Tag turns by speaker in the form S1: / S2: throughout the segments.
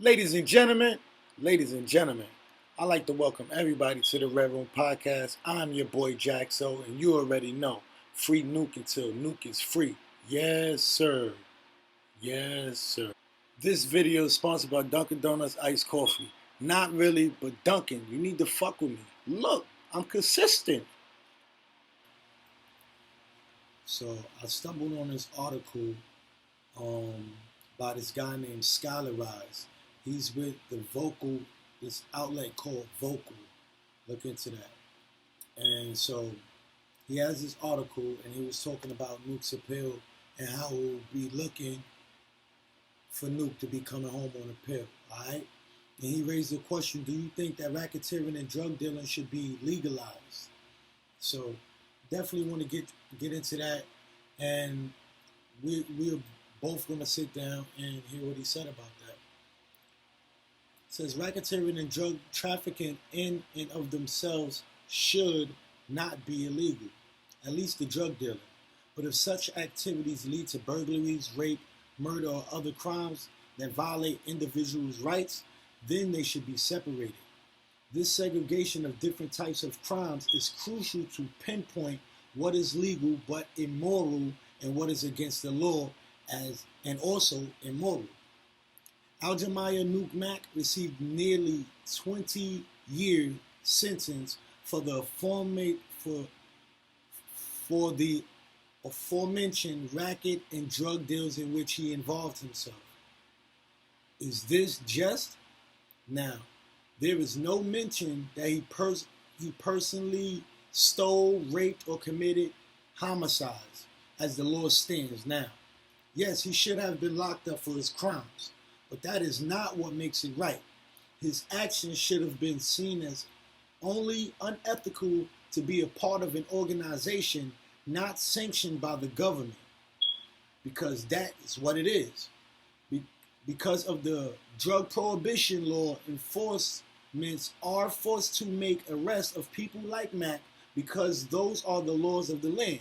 S1: Ladies and gentlemen, I'd like to welcome everybody to the Red Room Podcast. I'm your boy Jack So, and you already know, free Nuke until Nuke is free. Yes, sir. Yes, sir. This video is sponsored by Dunkin' Donuts Iced Coffee. Not really, but Dunkin', you need to fuck with me. Look, I'm consistent. So I stumbled on this article by this guy named Schylarize. He's with this outlet called Vocal. Look into that. And so he has this article, and he was talking about Nuke's Appeal and how it will be looking for Nuke to be coming home on appeal. All right. And he raised the question: do you think that racketeering and drug dealing should be legalized? So definitely want to get into that, and we're both going to sit down and hear what he said about that. It says racketeering and drug trafficking in and of themselves should not be illegal, at least the drug dealing. But if such activities lead to burglaries, rape, murder, or other crimes that violate individuals' rights, then they should be separated. This segregation of different types of crimes is crucial to pinpoint what is legal but immoral and what is against the law and also immoral. Aljamiah Nuke Mack received nearly 20-year sentence for the aforementioned racket and drug deals in which he involved himself. Is this just? Now, there is no mention that he personally stole, raped, or committed homicides as the law stands now. Yes, he should have been locked up for his crimes, but that is not what makes it right. His actions should have been seen as only unethical to be a part of an organization not sanctioned by the government, because that is what it is. Because of the drug prohibition law, enforcements are forced to make arrests of people like Mac because those are the laws of the land.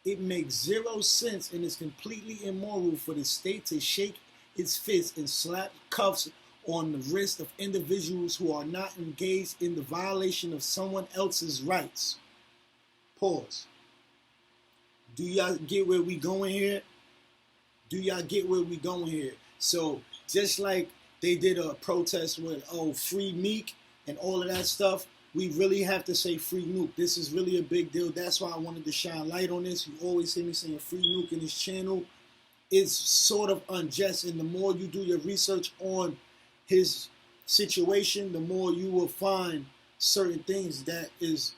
S1: It makes zero sense and is completely immoral for the state to shake its fist and slap cuffs on the wrist of individuals who are not engaged in the violation of someone else's rights. Pause. Do y'all get where we going here? Do y'all get where we going here? So just like they did a protest with, free Meek and all of that stuff, we really have to say free Nuke. This is really a big deal. That's why I wanted to shine light on this. You always hear me saying free Nuke in this channel. It's sort of unjust, and the more you do your research on his situation, the more you will find certain things that is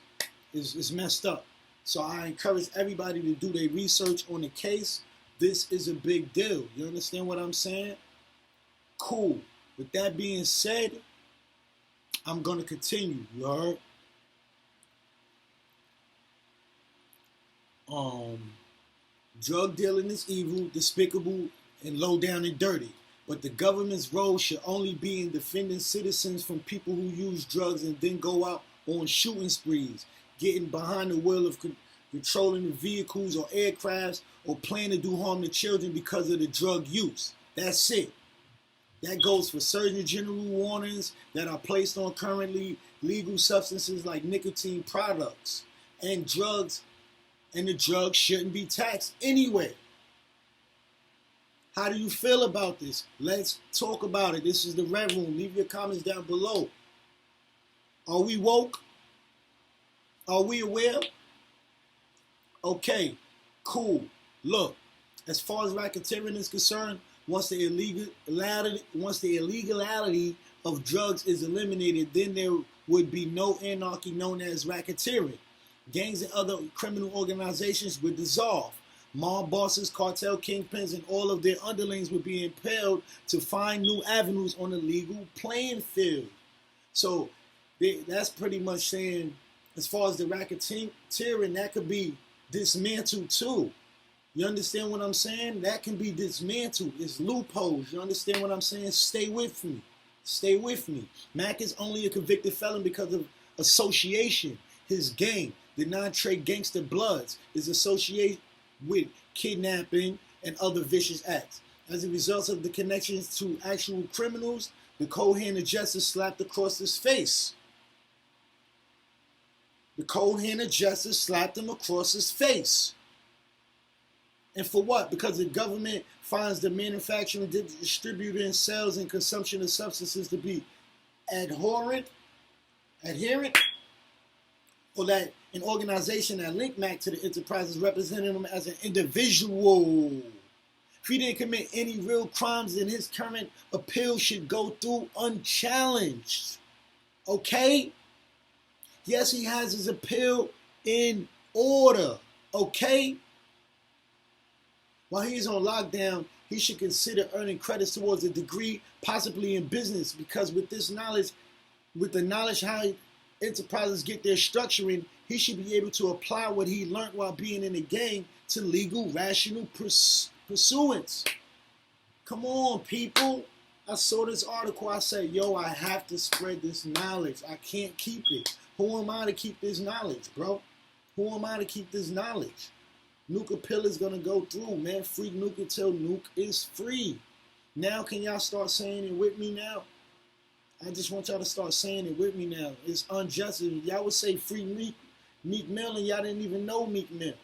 S1: messed up. So I encourage everybody to do their research on the case. This is a big deal. You understand what I'm saying? Cool. With that being said, I'm going to continue. You heard? Drug dealing is evil, despicable, and low down and dirty. But the government's role should only be in defending citizens from people who use drugs and then go out on shooting sprees, getting behind the wheel of controlling the vehicles or aircrafts, or plan to do harm to children because of the drug use. That's it. That goes for Surgeon General warnings that are placed on currently legal substances like nicotine products and drugs, and the drugs shouldn't be taxed anyway. How do you feel about this? Let's talk about it. This is the Red Room. Leave your comments down below. Are we woke? Are we aware? Okay, cool. Look, as far as racketeering is concerned, once the illegality of drugs is eliminated, then there would be no anarchy known as racketeering. Gangs and other criminal organizations would dissolve. Mob bosses, cartel kingpins, and all of their underlings would be impelled to find new avenues on the legal playing field. So that's pretty much saying, as far as the racketeering, that could be dismantled too. You understand what I'm saying? That can be dismantled. It's loopholes. You understand what I'm saying? Stay with me. Stay with me. Mac is only a convicted felon because of association. His gang, the non-trade gangster Bloods, is associated with kidnapping and other vicious acts. As a result of the connections to actual criminals, the cold hand of justice slapped across his face. The cold hand of justice slapped him across his face. And for what? Because the government finds the manufacturing, distributing, sales, and consumption of substances to be adherent, or that an organization that linked Mac to the enterprises represented him as an individual. If he didn't commit any real crimes, then his current appeal should go through unchallenged. Okay? Yes, he has his appeal in order. Okay? While he's on lockdown, he should consider earning credits towards a degree, possibly in business, because with this knowledge, with the knowledge how enterprises get their structuring, he should be able to apply what he learned while being in the gang to legal, rational pursuance. Come on, people. I saw this article. I said, yo, I have to spread this knowledge. I can't keep it. Who am I to keep this knowledge, bro? Who am I to keep this knowledge? Nuke's Appeal is going to go through, man. Free Nuke until Nuke is free. Now, can y'all start saying it with me now? I just want y'all to start saying it with me now. It's unjust. Y'all would say free Meek Mill and y'all didn't even know Meek Mill.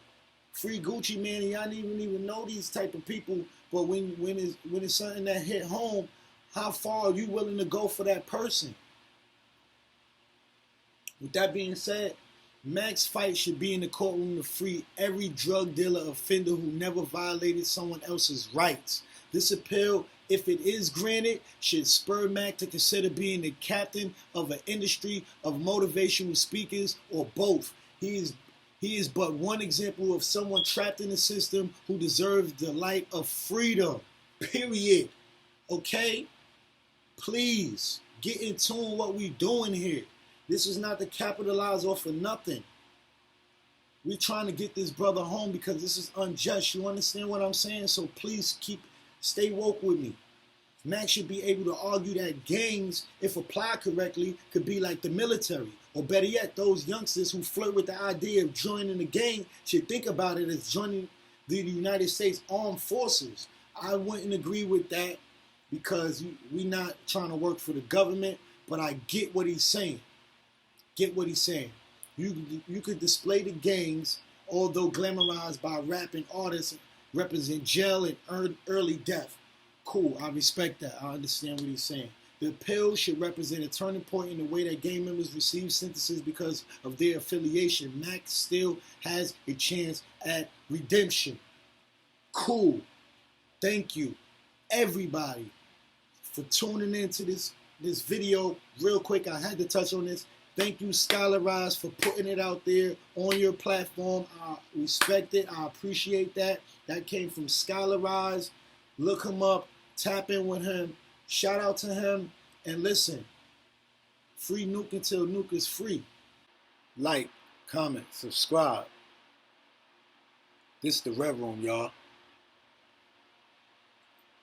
S1: Free Gucci Man and y'all didn't even know these type of people. But when it's something that hit home, how far are you willing to go for that person? With that being said, Mac's fight should be in the courtroom to free every drug dealer offender who never violated someone else's rights. This appeal, if it is granted, should spur Mac to consider being the captain of an industry of motivational speakers or both. He is but one example of someone trapped in the system who deserves the light of freedom. Period. Okay? Please, get in tune with what we doing here. This is not to capitalize off of nothing. We're trying to get this brother home because this is unjust. You understand what I'm saying? So please stay woke with me. Mac should be able to argue that gangs, if applied correctly, could be like the military. Or better yet, those youngsters who flirt with the idea of joining the gang should think about it as joining the United States Armed Forces. I wouldn't agree with that because we're not trying to work for the government, but I get what he's saying. Get what he's saying. You could display the gangs, although glamorized by rapping artists, represent jail and early death. Cool, I respect that. I understand what he's saying. The appeal should represent a turning point in the way that gang members receive sentences because of their affiliation. Mac still has a chance at redemption. Cool. Thank you, everybody, for tuning into this video. Real quick, I had to touch on this. Thank you, Schylarize, for putting it out there on your platform. I respect it. I appreciate that. That came from Schylarize. Look him up. Tap in with him. Shout out to him. And listen, free Nuke until Nuke is free. Like, comment, subscribe. This is the Red Room, y'all.